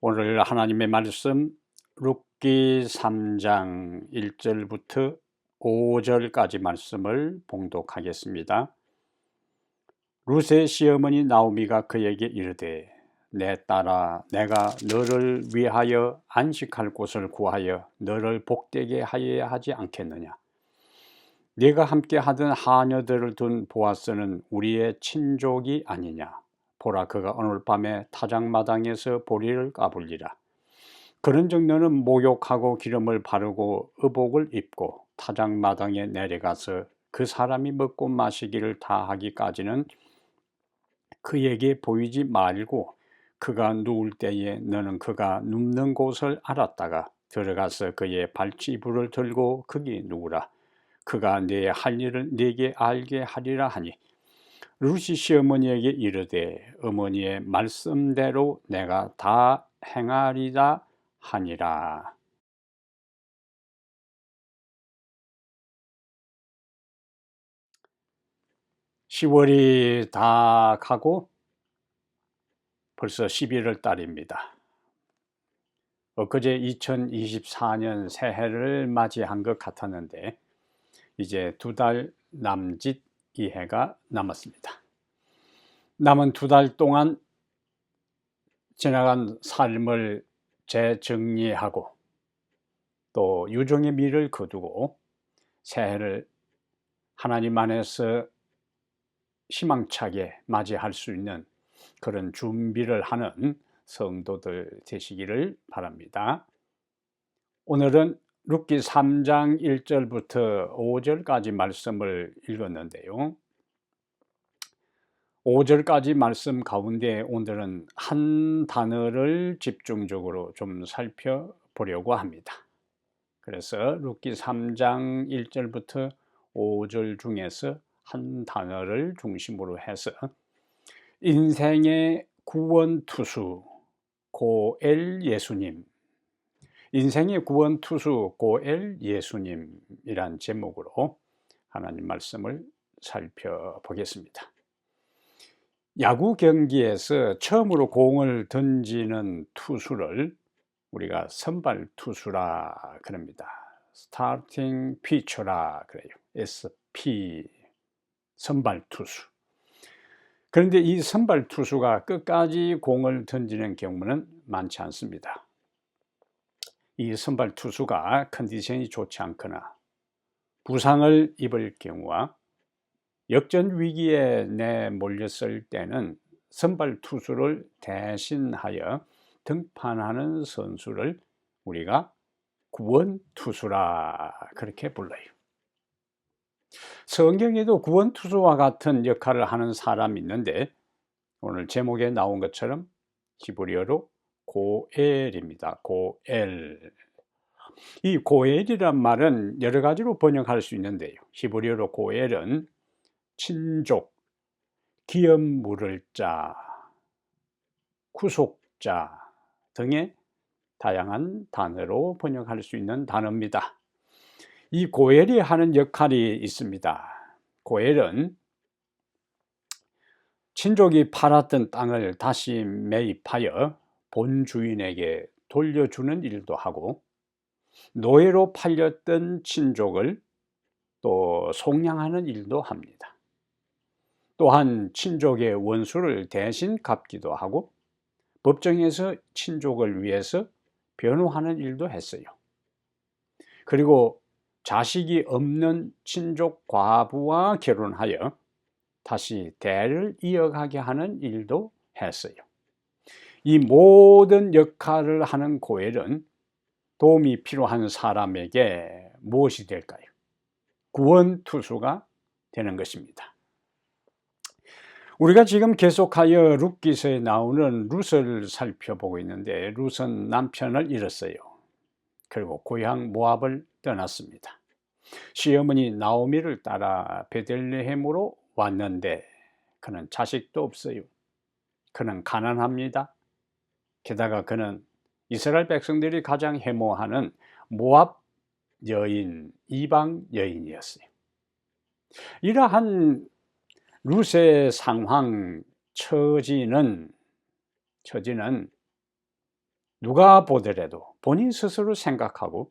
오늘 하나님의 말씀 룻기 3장 1절부터 5절까지 말씀을 봉독하겠습니다. 룻의 시어머니 나오미가 그에게 이르되 내 딸아, 내가 너를 위하여 안식할 곳을 구하여 너를 복되게 하여야 하지 않겠느냐. 네가 함께 하던 하녀들을 둔 보아스는 우리의 친족이 아니냐. 보라, 그가 오늘 밤에 타작마당에서 보리를 까불리라. 그런즉 너는 목욕하고 기름을 바르고 의복을 입고 타작마당에 내려가서 그 사람이 먹고 마시기를 다 하기까지는 그에게 보이지 말고 그가 누울 때에 너는 그가 눕는 곳을 알았다가 들어가서 그의 발치부를 들고 거기 누우라. 그가 네 할 일을 네게 알게 하리라 하니 룻이 시어머니에게 이르되 어머니의 말씀대로 내가 다 행하리라 하니라. 10월이 다 가고 벌써 11월 달입니다. 엊그제 2024년 새해를 맞이한 것 같았는데 이제 2달 남짓 이 해가 남았습니다. 남은 2달 동안 지나간 삶을 재정리하고 또 유종의 미를 거두고 새해를 하나님 안에서 희망차게 맞이할 수 있는 그런 준비를 하는 성도들 되시기를 바랍니다. 오늘은 룻기 3장 1절부터 5절까지 말씀을 읽었는데요. 5절까지 말씀 가운데 오늘은 한 단어를 집중적으로 좀 살펴보려고 합니다. 그래서 룻기 3장 1절부터 5절 중에서 한 단어를 중심으로 해서 인생의 구원투수 고엘 예수님, 인생의 구원투수 고엘 예수님이란 제목으로 하나님 말씀을 살펴보겠습니다. 야구 경기에서 처음으로 공을 던지는 투수를 우리가 선발 투수라 그럽니다. 스타팅 피처라 그래요. SP, 선발 투수. 그런데 이 선발 투수가 끝까지 공을 던지는 경우는 많지 않습니다. 이 선발 투수가 컨디션이 좋지 않거나 부상을 입을 경우와 역전 위기에 내몰렸을 때는 선발 투수를 대신하여 등판하는 선수를 우리가 구원 투수라 그렇게 불러요. 성경에도 구원 투수와 같은 역할을 하는 사람이 있는데 오늘 제목에 나온 것처럼 히브리어로 고엘입니다. 고엘. 이 고엘이란 말은 여러 가지로 번역할 수 있는데요. 히브리어로 고엘은 친족, 기업 물을 자, 구속자 등의 다양한 단어로 번역할 수 있는 단어입니다. 이 고엘이 하는 역할이 있습니다. 고엘은 친족이 팔았던 땅을 다시 매입하여 본 주인에게 돌려주는 일도 하고 노예로 팔렸던 친족을 또 속량하는 일도 합니다. 또한 친족의 원수를 대신 갚기도 하고 법정에서 친족을 위해서 변호하는 일도 했어요. 그리고 자식이 없는 친족 과부와 결혼하여 다시 대를 이어가게 하는 일도 했어요. 이 모든 역할을 하는 고엘은 도움이 필요한 사람에게 무엇이 될까요? 구원투수가 되는 것입니다. 우리가 지금 계속하여 룻기서에 나오는 룻을 살펴보고 있는데 룻은 남편을 잃었어요. 그리고 고향 모압을 떠났습니다. 시어머니 나오미를 따라 베들레헴으로 왔는데 그는 자식도 없어요. 그는 가난합니다. 게다가 그는 이스라엘 백성들이 가장 해모하는 모압 여인, 이방 여인이었어요. 이러한 룻의 상황, 처지는 누가 보더라도 본인 스스로 생각하고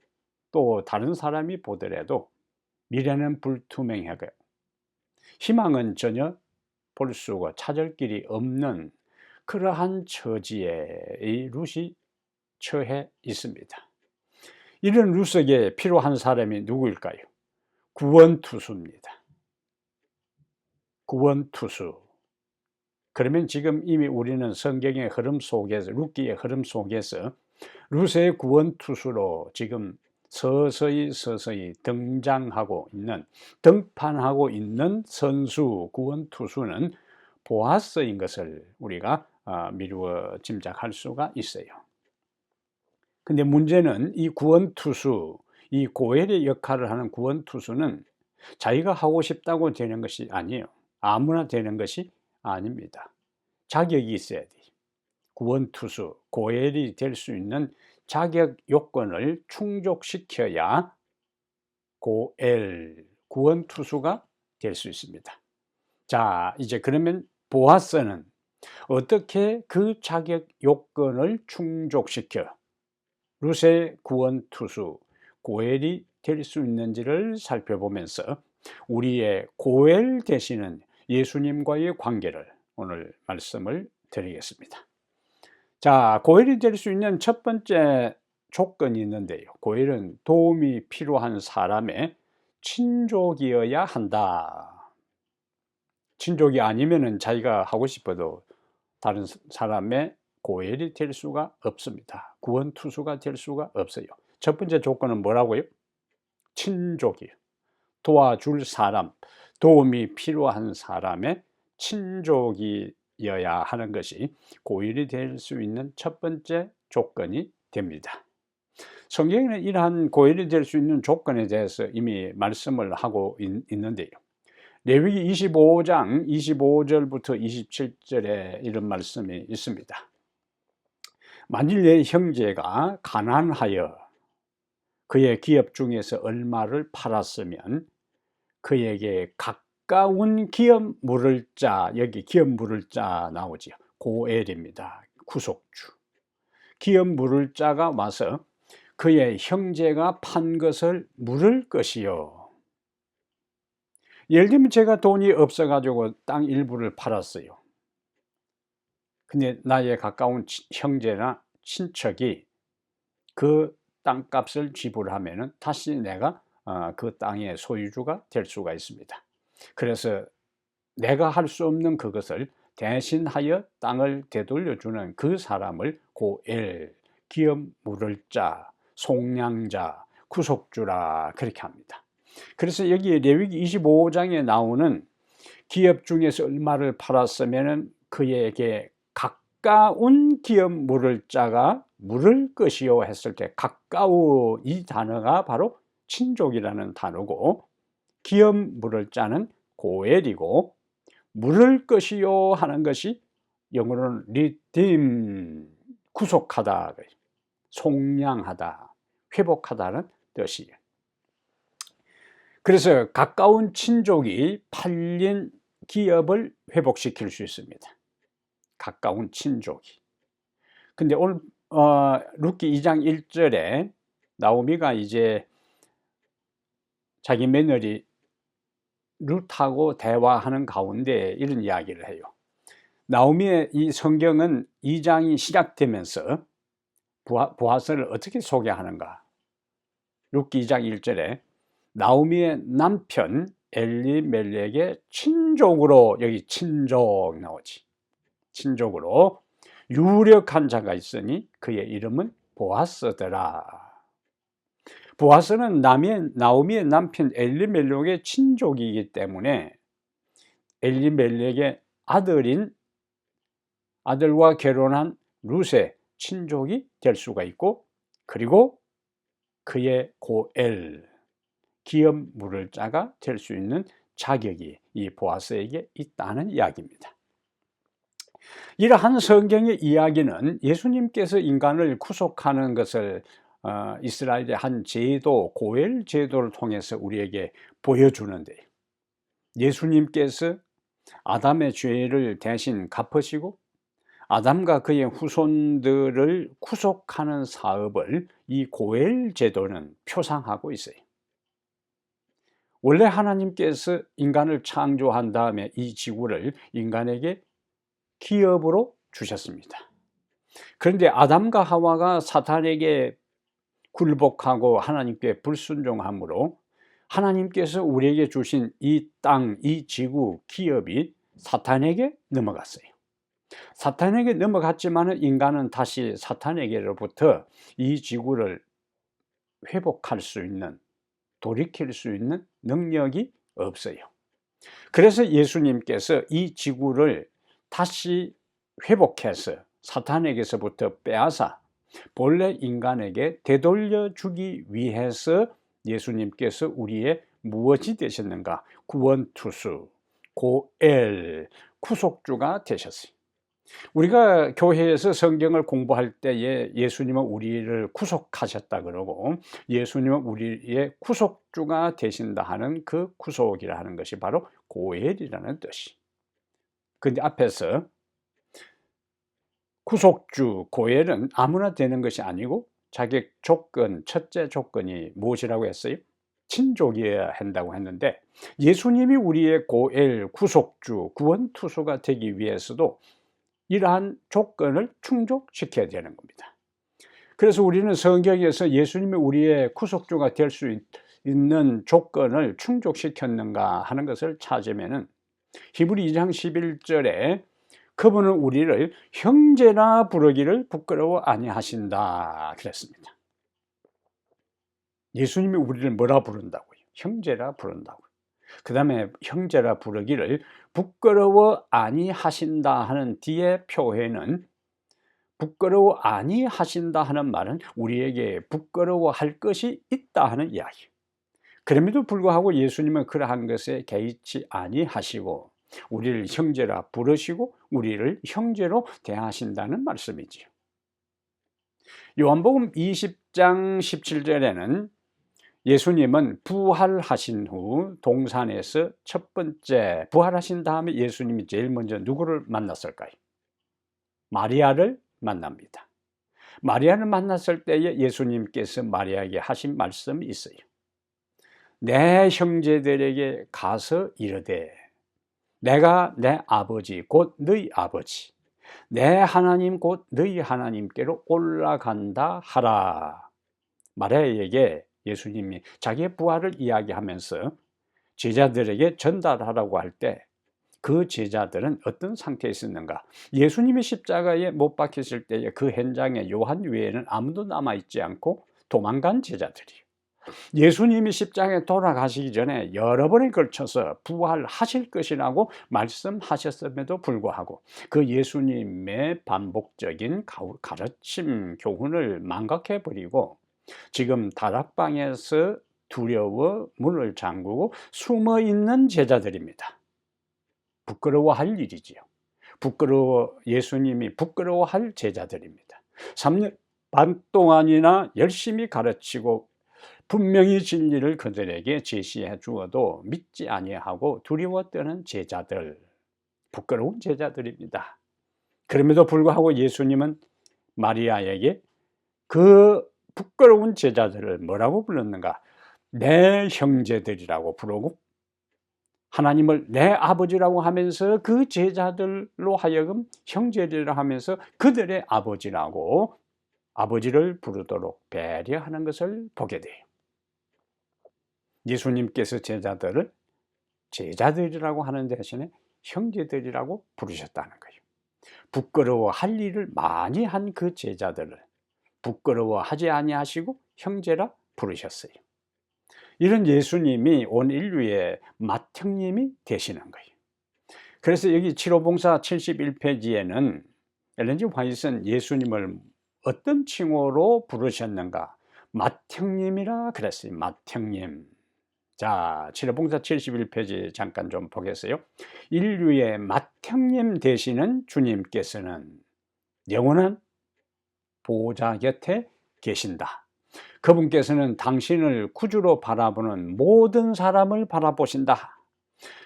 또 다른 사람이 보더라도 미래는 불투명하고 희망은 전혀 볼 수가 찾을 길이 없는 그러한 처지에 이 룻이 처해 있습니다. 이런 룻에게 필요한 사람이 누구일까요? 구원투수입니다. 구원투수. 그러면 지금 이미 우리는 성경의 흐름 속에서, 룻기의 흐름 속에서 룻의 구원투수로 지금 서서히 등장하고 있는, 등판하고 있는 선수, 구원투수는 보아스인 것을 우리가 미루어 짐작할 수가 있어요. 근데 문제는 이 구원투수, 이 고엘의 역할을 하는 구원투수는 자기가 하고 싶다고 되는 것이 아니에요. 아무나 되는 것이 아닙니다. 자격이 있어야 돼. 구원투수, 고엘이 될 수 있는 자격 요건을 충족시켜야 고엘, 구원투수가 될 수 있습니다. 자, 이제 그러면 보아스는 어떻게 그 자격 요건을 충족시켜 룻의 구원투수, 고엘이 될 수 있는지를 살펴보면서 우리의 고엘 되시는 예수님과의 관계를 오늘 말씀을 드리겠습니다. 자, 고엘이 될 수 있는 첫 번째 조건이 있는데요. 고엘은 도움이 필요한 사람의 친족이어야 한다. 친족이 아니면은 자기가 하고 싶어도 다른 사람의 고엘이 될 수가 없습니다. 구원투수가 될 수가 없어요. 첫 번째 조건은 뭐라고요? 친족이요. 도와줄 사람, 도움이 필요한 사람의 친족이어야 하는 것이 고엘이 될 수 있는 첫 번째 조건이 됩니다. 성경에는 이러한 고엘이 될 수 있는 조건에 대해서 이미 말씀을 하고 있는데요. 레위기 25장 25절부터 27절에 이런 말씀이 있습니다. 만일 내 형제가 가난하여 그의 기업 중에서 얼마를 팔았으면 그에게 가까운 기업 물을 자, 여기 기업 물을 자 나오지요. 고엘입니다. 구속주. 기업 물을 자가 와서 그의 형제가 판 것을 물을 것이요. 예를 들면 제가 돈이 없어가지고 땅 일부를 팔았어요. 근데 나의 가까운 형제나 친척이 그 땅값을 지불하면은 다시 내가 그 땅의 소유주가 될 수가 있습니다. 그래서 내가 할 수 없는 그것을 대신하여 땅을 되돌려주는 그 사람을 고엘, 기업 물을 자, 속량자, 구속주라 그렇게 합니다. 그래서 여기 레위기 25장에 나오는 기업 중에서 얼마를 팔았으면 그에게 가까운 기업 물을 자가 물을 것이요 했을 때 가까워 이 단어가 바로 친족이라는 단어고 기업 물을 자는 고엘이고 물을 것이요 하는 것이 영어로는 redeem, 구속하다, 속량하다, 회복하다는 뜻이에요. 그래서 가까운 친족이 팔린 기업을 회복시킬 수 있습니다. 가까운 친족이. 근데 오늘 룻기 2장 1절에 나오미가 이제 자기 며느리 룻하고 대화하는 가운데 이런 이야기를 해요. 나오미의 이 성경은 2장이 시작되면서 보아스를 어떻게 소개하는가? 룻기 2장 1절에 나오미의 남편 엘리멜렉의 친족으로, 여기 친족 나오지. 친족으로 유력한 자가 있으니 그의 이름은 보아스더라. 보아스는 나오미의 남편 엘리멜렉의 친족이기 때문에 엘리멜렉의 아들과 결혼한 룻의 친족이 될 수가 있고, 그리고 그의 고엘, 기업 물을 자가 될 수 있는 자격이 이 보아스에게 있다는 이야기입니다. 이러한 성경의 이야기는 예수님께서 인간을 구속하는 것을 이스라엘의 한 제도, 고엘 제도를 통해서 우리에게 보여주는데, 예수님께서 아담의 죄를 대신 갚으시고 아담과 그의 후손들을 구속하는 사업을 이 고엘 제도는 표상하고 있어요. 원래 하나님께서 인간을 창조한 다음에 이 지구를 인간에게 기업으로 주셨습니다. 그런데 아담과 하와가 사탄에게 굴복하고 하나님께 불순종함으로 하나님께서 우리에게 주신 이 땅, 이 지구 기업이 사탄에게 넘어갔어요. 사탄에게 넘어갔지만 인간은 다시 사탄에게로부터 이 지구를 회복할 수 있는, 돌이킬 수 있는 능력이 없어요. 그래서 예수님께서 이 지구를 다시 회복해서 사탄에게서부터 빼앗아 본래 인간에게 되돌려 주기 위해서 예수님께서 우리의 무엇이 되셨는가? 구원투수, 고엘, 구속주가 되셨어요. 우리가 교회에서 성경을 공부할 때에 예수님은 우리를 구속하셨다 그러고 예수님은 우리의 구속주가 되신다 하는 그 구속이라 하는 것이 바로 고엘이라는 뜻이. 근데 앞에서 구속주, 고엘은 아무나 되는 것이 아니고 자격 조건, 첫째 조건이 무엇이라고 했어요? 친족이어야 한다고 했는데 예수님이 우리의 고엘, 구속주, 구원투수가 되기 위해서도 이러한 조건을 충족시켜야 되는 겁니다. 그래서 우리는 성경에서 예수님이 우리의 구속주가 될 수 있는 조건을 충족시켰는가 하는 것을 찾으면은 히브리 2장 11절에 그분은 우리를 형제라 부르기를 부끄러워 아니하신다 그랬습니다. 예수님이 우리를 뭐라 부른다고요? 형제라 부른다고요. 그 다음에 형제라 부르기를 부끄러워 아니하신다 하는 뒤에 표현은 부끄러워 아니하신다 하는 말은 우리에게 부끄러워할 것이 있다 하는 이야기. 그럼에도 불구하고 예수님은 그러한 것에 개의치 아니하시고 우리를 형제라 부르시고 우리를 형제로 대하신다는 말씀이지요. 요한복음 20장 17절에는 예수님은 부활하신 후 동산에서 첫 번째 부활하신 다음에 예수님이 제일 먼저 누구를 만났을까요? 마리아를 만납니다. 마리아를 만났을 때에 예수님께서 마리아에게 하신 말씀이 있어요. 내 형제들에게 가서 이르되 내가 내 아버지 곧 너희 아버지 내 하나님 곧 너희 하나님께로 올라간다 하라. 마리아에게 예수님이 자기의 부활을 이야기하면서 제자들에게 전달하라고 할 때 그 제자들은 어떤 상태에 있었는가? 예수님이 십자가에 못 박혔을 때에 그 현장에 요한 외에는 아무도 남아있지 않고 도망간 제자들이에요. 예수님이 십자가에 돌아가시기 전에 여러 번에 걸쳐서 부활하실 것이라고 말씀하셨음에도 불구하고 그 예수님의 반복적인 가르침, 교훈을 망각해버리고 지금 다락방에서 두려워 문을 잠그고 숨어있는 제자들입니다. 부끄러워할 일이지요. 예수님이 부끄러워할 제자들입니다. 3년 반 동안이나 열심히 가르치고 분명히 진리를 그들에게 제시해 주어도 믿지 아니하고 두려워 떠는 제자들, 부끄러운 제자들입니다. 그럼에도 불구하고 예수님은 마리아에게 그 부끄러운 제자들을 뭐라고 불렀는가? 내 형제들이라고 부르고 하나님을 내 아버지라고 하면서 그 제자들로 하여금 형제들이라 하면서 그들의 아버지라고 아버지를 부르도록 배려하는 것을 보게 돼요. 예수님께서 제자들을 제자들이라고 하는 대신에 형제들이라고 부르셨다는 거예요. 부끄러워할 일을 많이 한 그 제자들을 부끄러워하지 아니하시고 형제라 부르셨어요. 이런 예수님이 온 인류의 맏형님이 되시는 거예요. 그래서 여기 7호봉사 71페이지에는 엘렌 G. 화이트는 예수님을 어떤 칭호로 부르셨는가? 맏형님이라 그랬어요. 맏형님. 자, 7호봉사 71페이지 잠깐 좀 보겠어요. 인류의 맏형님 되시는 주님께서는 영원한 보호자 곁에 계신다. 그분께서는 당신을 구주로 바라보는 모든 사람을 바라보신다.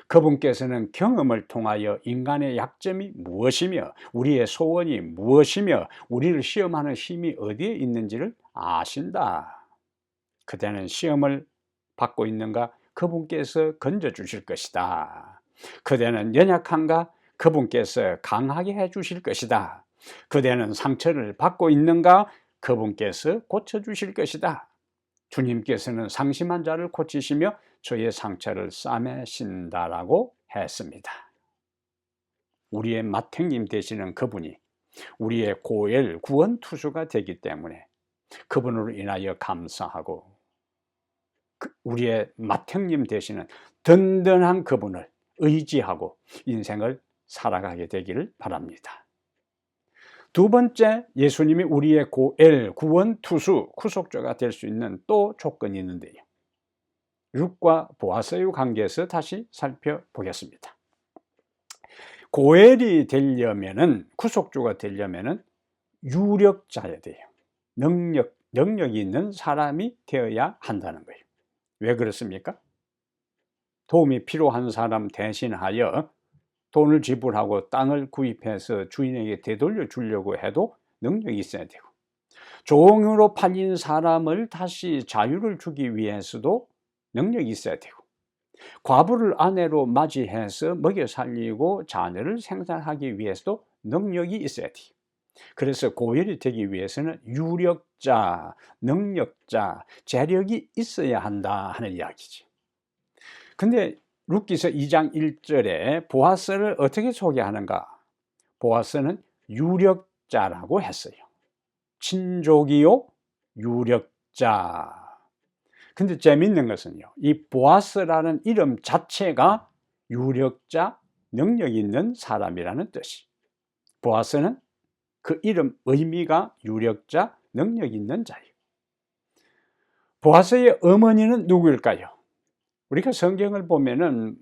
그분께서는 경험을 통하여 인간의 약점이 무엇이며 우리의 소원이 무엇이며 우리를 시험하는 힘이 어디에 있는지를 아신다. 그대는 시험을 받고 있는가? 그분께서 건져주실 것이다. 그대는 연약한가? 그분께서 강하게 해주실 것이다. 그대는 상처를 받고 있는가? 그분께서 고쳐주실 것이다. 주님께서는 상심한 자를 고치시며 저의 상처를 싸매신다라고 했습니다. 우리의 맏형님 되시는 그분이 우리의 고엘 구원투수가 되기 때문에 그분으로 인하여 감사하고 우리의 맏형님 되시는 든든한 그분을 의지하고 인생을 살아가게 되기를 바랍니다. 두 번째, 예수님이 우리의 고엘 구원투수 구속주가 될 수 있는 또 조건이 있는데요, 룻과 보아스의 관계에서 다시 살펴보겠습니다. 고엘이 되려면은, 구속주가 되려면은 유력자여야 돼요. 능력이 있는 사람이 되어야 한다는 거예요. 왜 그렇습니까? 도움이 필요한 사람 대신하여 돈을 지불하고 땅을 구입해서 주인에게 되돌려 주려고 해도 능력이 있어야 되고, 종으로 팔린 사람을 다시 자유를 주기 위해서도 능력이 있어야 되고, 과부를 아내로 맞이해서 먹여 살리고 자녀를 생산하기 위해서도 능력이 있어야 돼요. 그래서 고엘이 되기 위해서는 유력자, 능력자, 재력이 있어야 한다 하는 이야기지. 근데 룻기서 2장 1절에 보아스를 어떻게 소개하는가? 보아스는 유력자라고 했어요. 친족이요 유력자. 근데 재밌는 것은요, 이 보아스라는 이름 자체가 유력자, 능력 있는 사람이라는 뜻이. 보아스는 그 이름 의미가 유력자, 능력 있는 자예요. 보아스의 어머니는 누구일까요? 우리가 성경을 보면은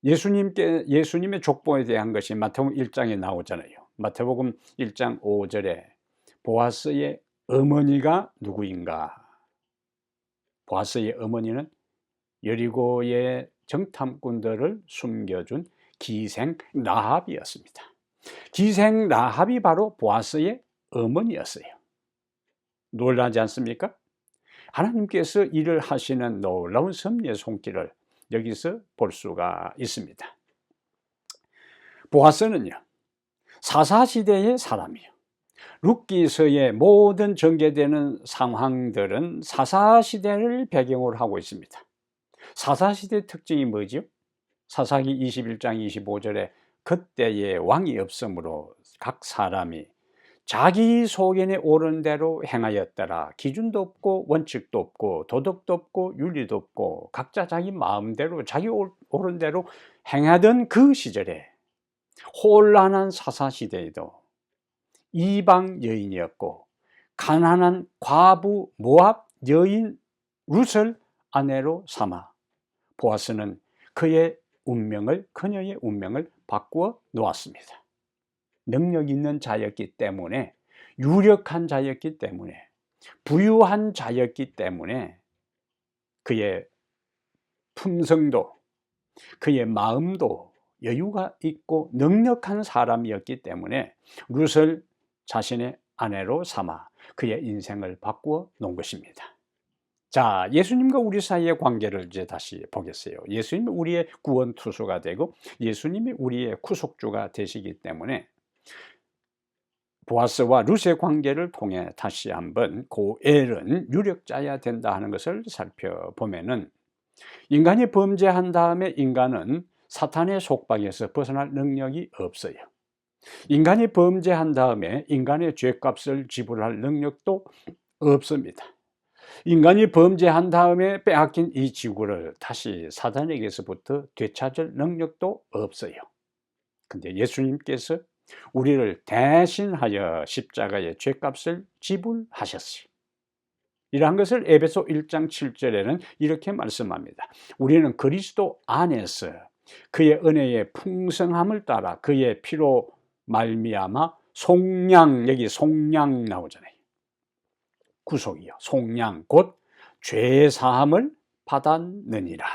예수님의 족보에 대한 것이 마태복음 1장에 나오잖아요. 마태복음 1장 5절에 보아스의 어머니가 누구인가? 보아스의 어머니는 여리고의 정탐꾼들을 숨겨준 기생 라합이었습니다. 기생 라합이 바로 보아스의 어머니였어요. 놀라지 않습니까? 하나님께서 일을 하시는 놀라운 섭리의 손길을 여기서 볼 수가 있습니다. 보아스는요, 사사시대의 사람이요, 룻기서의 모든 전개되는 상황들은 사사시대를 배경으로 하고 있습니다. 사사시대의 특징이 뭐죠? 사사기 21장 25절에 그때에 왕이 없으므로 각 사람이 자기 소견에 옳은 대로 행하였더라. 기준도 없고 원칙도 없고 도덕도 없고 윤리도 없고 각자 자기 마음대로 자기 옳은 대로 행하던 그 시절에, 혼란한 사사시대에도 이방 여인이었고 가난한 과부 모압 여인 룻을 아내로 삼아 보아스는 그녀의 운명을 바꾸어 놓았습니다. 능력 있는 자였기 때문에, 유력한 자였기 때문에, 부유한 자였기 때문에 그의 품성도 그의 마음도 여유가 있고 능력한 사람이었기 때문에 룻을 자신의 아내로 삼아 그의 인생을 바꾸어 놓은 것입니다. 자, 예수님과 우리 사이의 관계를 이제 다시 보겠어요. 예수님이 우리의 구원투수가 되고 예수님이 우리의 구속주가 되시기 때문에 보아스와 룻의 관계를 통해 다시 한번 고엘은 유력자여야 된다 하는 것을 살펴보면은, 인간이 범죄한 다음에 인간은 사탄의 속박에서 벗어날 능력이 없어요. 인간이 범죄한 다음에 인간의 죄값을 지불할 능력도 없습니다. 인간이 범죄한 다음에 빼앗긴 이 지구를 다시 사단에게서부터 되찾을 능력도 없어요. 근데 예수님께서 우리를 대신하여 십자가의 죄값을 지불하셨어요. 이러한 것을 에베소 1장 7절에는 이렇게 말씀합니다. 우리는 그리스도 안에서 그의 은혜의 풍성함을 따라 그의 피로 말미암아 속량, 여기 속량 나오잖아요. 구속이요, 속량 곧 죄사함을 받았느니라.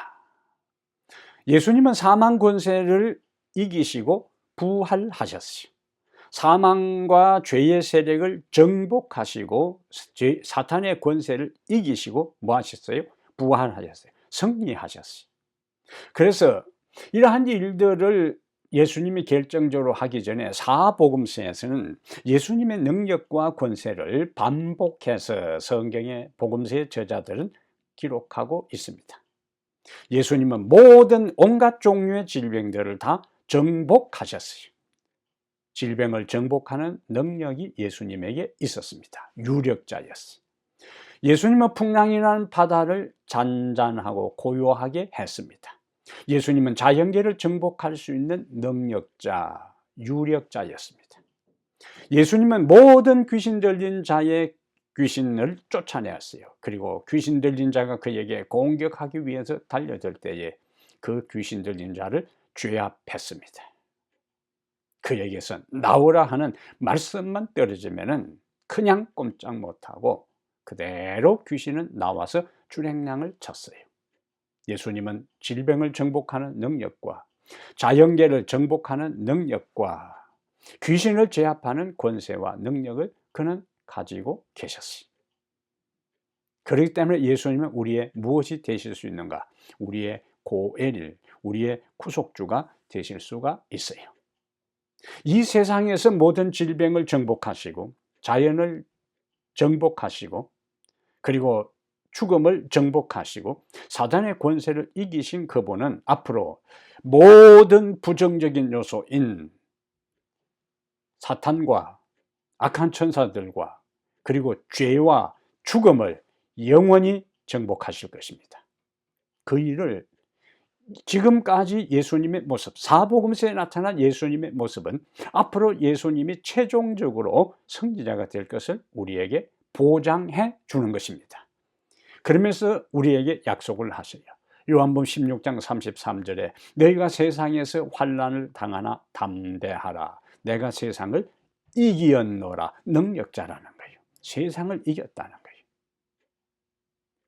예수님은 사망 권세를 이기시고 부활하셨어요. 사망과 죄의 세력을 정복하시고 사탄의 권세를 이기시고 뭐 하셨어요? 부활하셨어요. 승리하셨어요. 그래서 이러한 일들을 예수님이 결정적으로 하기 전에 사복음서에서는 예수님의 능력과 권세를 반복해서 성경의 복음서의 저자들은 기록하고 있습니다. 예수님은 모든 온갖 종류의 질병들을 다 정복하셨어요. 질병을 정복하는 능력이 예수님에게 있었습니다. 유력자였어요. 예수님은 풍랑이라는 바다를 잔잔하고 고요하게 했습니다. 예수님은 자연계를 정복할 수 있는 능력자, 유력자였습니다. 예수님은 모든 귀신 들린 자의 귀신을 쫓아내었어요. 그리고 귀신 들린 자가 그에게 공격하기 위해서 달려들 때에 그 귀신 들린 자를 제압했습니다. 그에게서 나오라 하는 말씀만 떨어지면은 그냥 꼼짝 못하고 그대로 귀신은 나와서 출행량을 쳤어요. 예수님은 질병을 정복하는 능력과 자연계를 정복하는 능력과 귀신을 제압하는 권세와 능력을 그는 가지고 계셨어요. 그렇기 때문에 예수님은 우리의 무엇이 되실 수 있는가? 우리의 고엘, 우리의 구속주가 되실 수가 있어요. 이 세상에서 모든 질병을 정복하시고 자연을 정복하시고 그리고 죽음을 정복하시고 사단의 권세를 이기신 그분은 앞으로 모든 부정적인 요소인 사탄과 악한 천사들과 그리고 죄와 죽음을 영원히 정복하실 것입니다. 그 일을 지금까지 예수님의 모습, 사복음서에 나타난 예수님의 모습은 앞으로 예수님이 최종적으로 승리자가 될 것을 우리에게 보장해 주는 것입니다. 그러면서 우리에게 약속을 하셔요. 요한복음 16장 33절에 너희가 세상에서 환난을 당하나 담대하라. 내가 세상을 이기었노라. 능력자라는 거예요. 세상을 이겼다는 거예요.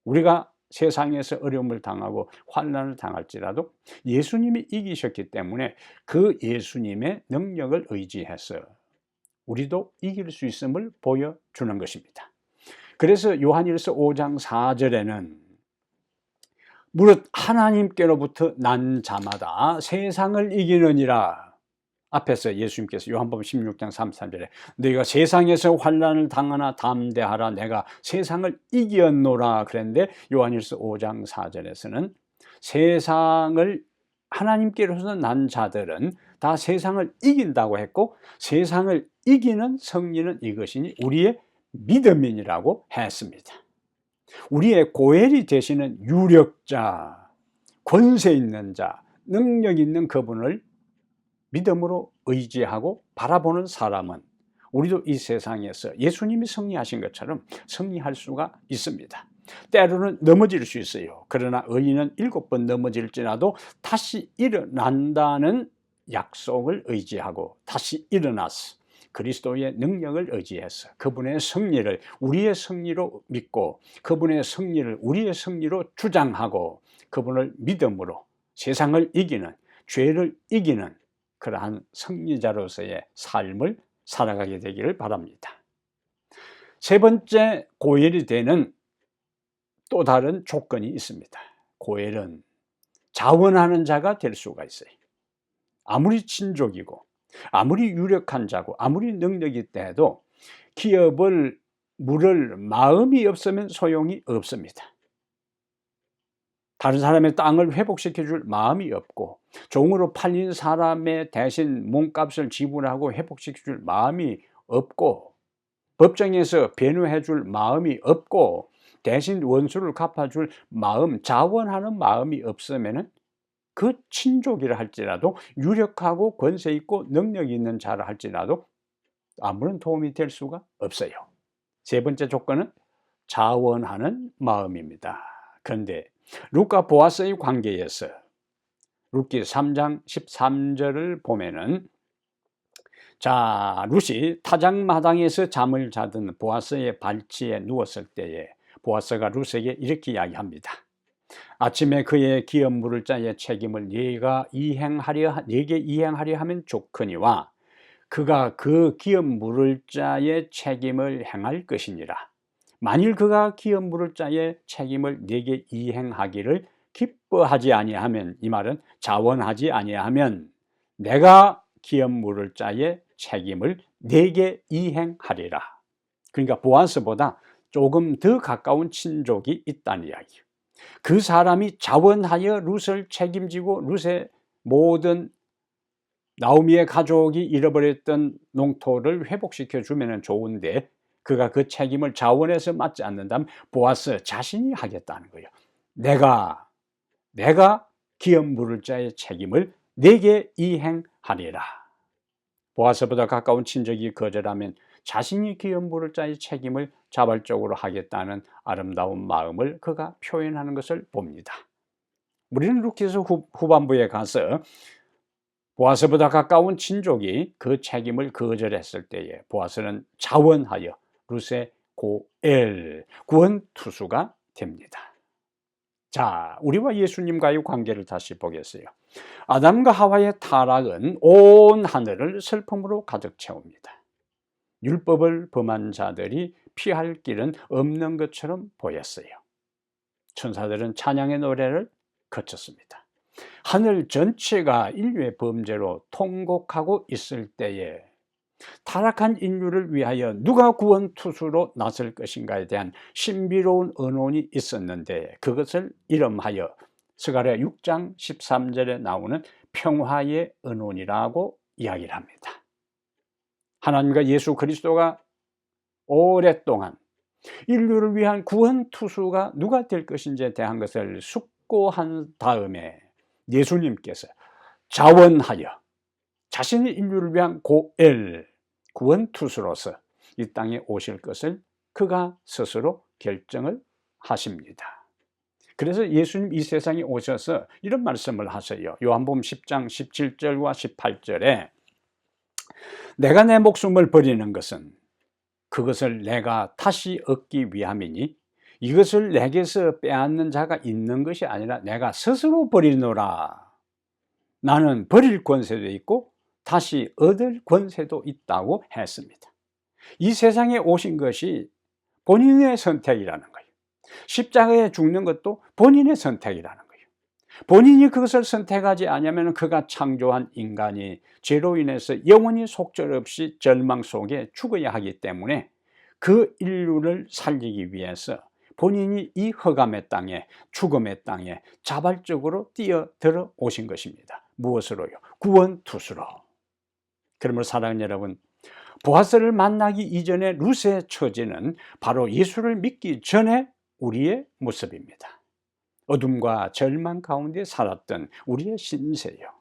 우리가 세상에서 어려움을 당하고 환난을 당할지라도 예수님이 이기셨기 때문에 그 예수님의 능력을 의지해서 우리도 이길 수 있음을 보여주는 것입니다. 그래서 요한일서 5장 4절에는 무릇 하나님께로부터 난 자마다 세상을 이기느니라. 앞에서 예수님께서 요한복음 16장 33절에 너희가 세상에서 환난을 당하나 담대하라. 내가 세상을 이기었노라 그랬는데 요한일서 5장 4절에서는 세상을 하나님께로서 난 자들은 다 세상을 이긴다고 했고 세상을 이기는 승리는 이것이니 우리의 믿음이라고 했습니다. 우리의 고엘이 되시는 유력자, 권세 있는 자, 능력 있는 그분을 믿음으로 의지하고 바라보는 사람은 우리도 이 세상에서 예수님이 승리하신 것처럼 승리할 수가 있습니다. 때로는 넘어질 수 있어요. 그러나 의인은 7번 넘어질지라도 다시 일어난다는 약속을 의지하고 다시 일어나서 그리스도의 능력을 의지해서 그분의 승리를 우리의 승리로 믿고 그분의 승리를 우리의 승리로 주장하고 그분을 믿음으로 세상을 이기는, 죄를 이기는 그러한 승리자로서의 삶을 살아가게 되기를 바랍니다. 세 번째 고엘이 되는 또 다른 조건이 있습니다. 고엘은 자원하는 자가 될 수가 있어요. 아무리 친족이고 아무리 유력한 자고 아무리 능력이 있대도 기업을 물을 마음이 없으면 소용이 없습니다. 다른 사람의 땅을 회복시켜 줄 마음이 없고 종으로 팔린 사람의 대신 몸값을 지불하고 회복시켜 줄 마음이 없고 법정에서 변호해 줄 마음이 없고 대신 원수를 갚아줄 마음, 자원하는 마음이 없으면은 그 친족이라 할지라도 유력하고 권세 있고 능력이 있는 자라 할지라도 아무런 도움이 될 수가 없어요. 세 번째 조건은 자원하는 마음입니다. 그런데 룻과 보아스의 관계에서 룻기 3장 13절을 보면은 자, 룻이 타작마당에서 잠을 자던 보아스의 발치에 누웠을 때에 보아스가 룻에게 이렇게 이야기합니다. 아침에 그의 기업 물을 자의 책임을 네게 이행하려 하면 좋거니와 그가 그 기업 물을 자의 책임을 행할 것이니라. 만일 그가 기업 물을 자의 책임을 네게 이행하기를 기뻐하지 아니하면, 이 말은 자원하지 아니하면 내가 기업 물을 자의 책임을 네게 이행하리라. 그러니까 보아스보다 조금 더 가까운 친족이 있다는 이야기예요. 그 사람이 자원하여 룻을 책임지고 룻의 모든 나오미의 가족이 잃어버렸던 농토를 회복시켜 주면 좋은데, 그가 그 책임을 자원해서 맡지 않는다면 보아스 자신이 하겠다는 거예요. 내가 기업 물을 자의 책임을 내게 이행하리라. 보아스보다 가까운 친족이 거절하면 자신이 기업 물을 자의 책임을 자발적으로 하겠다는 아름다운 마음을 그가 표현하는 것을 봅니다. 우리는 루키서 후반부에 가서 보아스보다 가까운 친족이 그 책임을 거절했을 때에 보아스는 자원하여 룻의 고엘, 구원투수가 됩니다. 자, 우리와 예수님과의 관계를 다시 보겠어요. 아담과 하와의 타락은 온 하늘을 슬픔으로 가득 채웁니다. 율법을 범한 자들이 피할 길은 없는 것처럼 보였어요. 천사들은 찬양의 노래를 거쳤습니다. 하늘 전체가 인류의 범죄로 통곡하고 있을 때에 타락한 인류를 위하여 누가 구원투수로 나설 것인가에 대한 신비로운 의논이 있었는데, 그것을 이름하여 스가랴 6장 13절에 나오는 평화의 의논이라고 이야기를 합니다. 하나님과 예수 그리스도가 오랫동안 인류를 위한 구원투수가 누가 될 것인지에 대한 것을 숙고한 다음에 예수님께서 자원하여 자신의 인류를 위한 고엘, 구원투수로서 이 땅에 오실 것을 그가 스스로 결정을 하십니다. 그래서 예수님 이 세상에 오셔서 이런 말씀을 하세요. 요한복음 10장 17절과 18절에 내가 내 목숨을 버리는 것은 그것을 내가 다시 얻기 위함이니 이것을 내게서 빼앗는 자가 있는 것이 아니라 내가 스스로 버리노라. 나는 버릴 권세도 있고 다시 얻을 권세도 있다고 했습니다. 이 세상에 오신 것이 본인의 선택이라는 거예요. 십자가에 죽는 것도 본인의 선택이라는 거예요. 본인이 그것을 선택하지 않으면 그가 창조한 인간이 죄로 인해서 영원히 속절없이 절망 속에 죽어야 하기 때문에 그 인류를 살리기 위해서 본인이 이 흑암의 땅에, 죽음의 땅에 자발적으로 뛰어들어 오신 것입니다. 무엇으로요? 구원투수로. 그러므로 사랑하는 여러분, 보아스를 만나기 이전에 룻의 처지는 바로 예수를 믿기 전에 우리의 모습입니다. 어둠과 절망 가운데 살았던 우리의 신세요.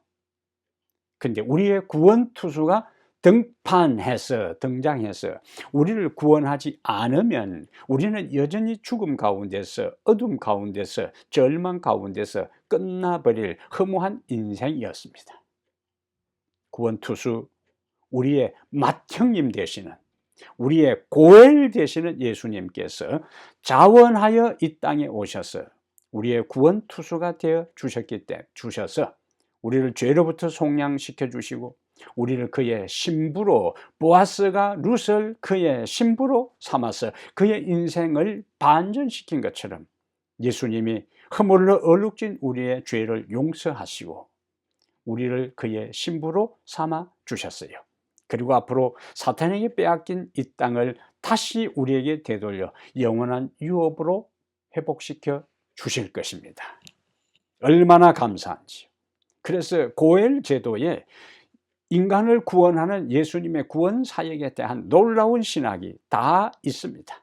그런데 우리의 구원투수가 등장해서 우리를 구원하지 않으면 우리는 여전히 죽음 가운데서, 어둠 가운데서, 절망 가운데서 끝나버릴 허무한 인생이었습니다. 구원투수, 우리의 맏형님 되시는, 우리의 고엘 되시는 예수님께서 자원하여 이 땅에 오셔서 우리의 구원투수가 되어 주셔서 우리를 죄로부터 속량시켜 주시고 우리를 그의 신부로, 보아스가 룻을 그의 신부로 삼아서 그의 인생을 반전시킨 것처럼 예수님이 허물로 얼룩진 우리의 죄를 용서하시고 우리를 그의 신부로 삼아 주셨어요. 그리고 앞으로 사탄에게 빼앗긴 이 땅을 다시 우리에게 되돌려 영원한 유업으로 회복시켜 주실 것입니다. 얼마나 감사한지요. 그래서 고엘 제도에 인간을 구원하는 예수님의 구원 사역에 대한 놀라운 신학이 다 있습니다.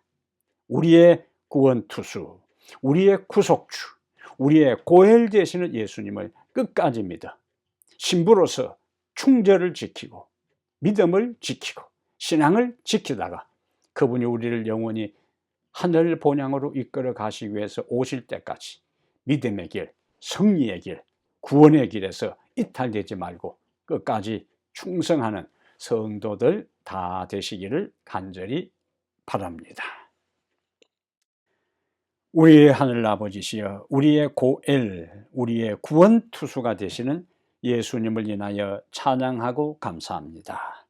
우리의 구원투수, 우리의 구속주, 우리의 고엘 되시는 예수님을 끝까지 믿어 신부로서 충절을 지키고 믿음을 지키고 신앙을 지키다가 그분이 우리를 영원히 하늘 본향으로 이끌어 가시기 위해서 오실 때까지 믿음의 길, 승리의 길, 구원의 길에서 이탈되지 말고 끝까지 충성하는 성도들 다 되시기를 간절히 바랍니다. 우리의 하늘 아버지시여, 우리의 고엘, 우리의 구원투수가 되시는 예수님을 인하여 찬양하고 감사합니다.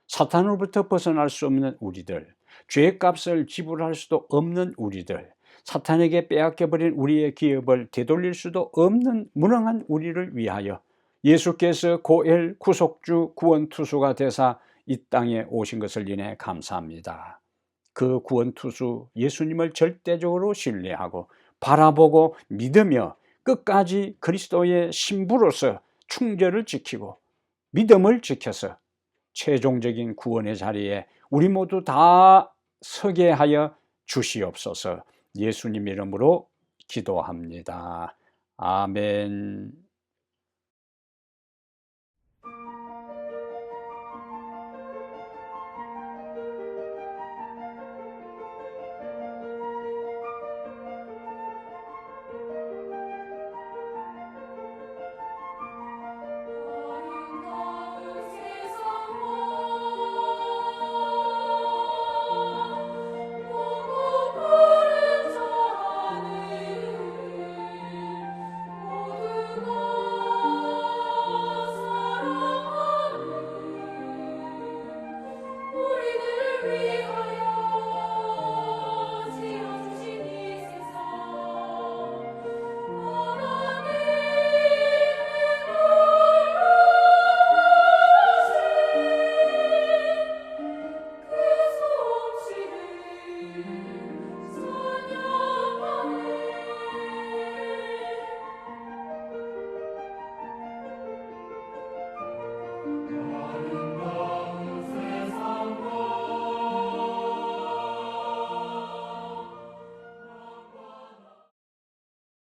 사탄으로부터 벗어날 수 없는 우리들, 죄값을 지불할 수도 없는 우리들, 사탄에게 빼앗겨버린 우리의 기업을 되돌릴 수도 없는 무능한 우리를 위하여 예수께서 고엘 구속주 구원투수가 되사 이 땅에 오신 것을 인해 감사합니다. 그 구원투수 예수님을 절대적으로 신뢰하고 바라보고 믿으며 끝까지 그리스도의 신부로서 충절을 지키고 믿음을 지켜서 최종적인 구원의 자리에 우리 모두 다 서게 하여 주시옵소서. 예수님 이름으로 기도합니다. 아멘.